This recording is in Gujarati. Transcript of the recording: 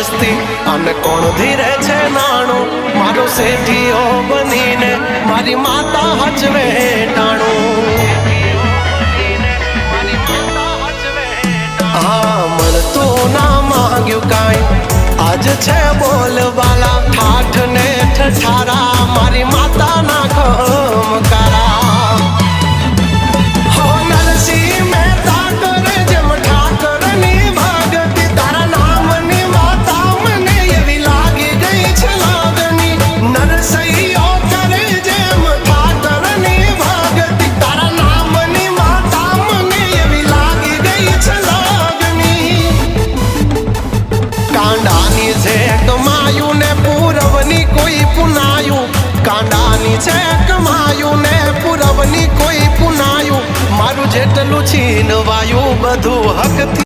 વસ્તી અને કોણ ધીરે છે નાણું મારો શેઠીઓ બનીને મારી માતા હચવે ટાણું હા મળતું ના માંગ્યું કાંઈ આજ છે બોલવાલા ઠાઠ ને ઠઠારા મારી માતા ના ખમકારા હો નરસિંહ મહેતા કરે જેમ ઠાકરની ભગતી તારા નામની માતા મને એવી લાગી ગઈ છે લાગણી નરસિંહો કરે જેમ ઠાકરની ભગતી તારા નામની માતા મને એવી લાગી ગઈ છે લાગણી કાંડાની છે કમાયું ને પૂરવની કોઈ પુનાયું કાંડાની છે કમાયું ને પૂરવની કોઈ પુનાયું મારું જેટલું છીનવાયું બધું હકથી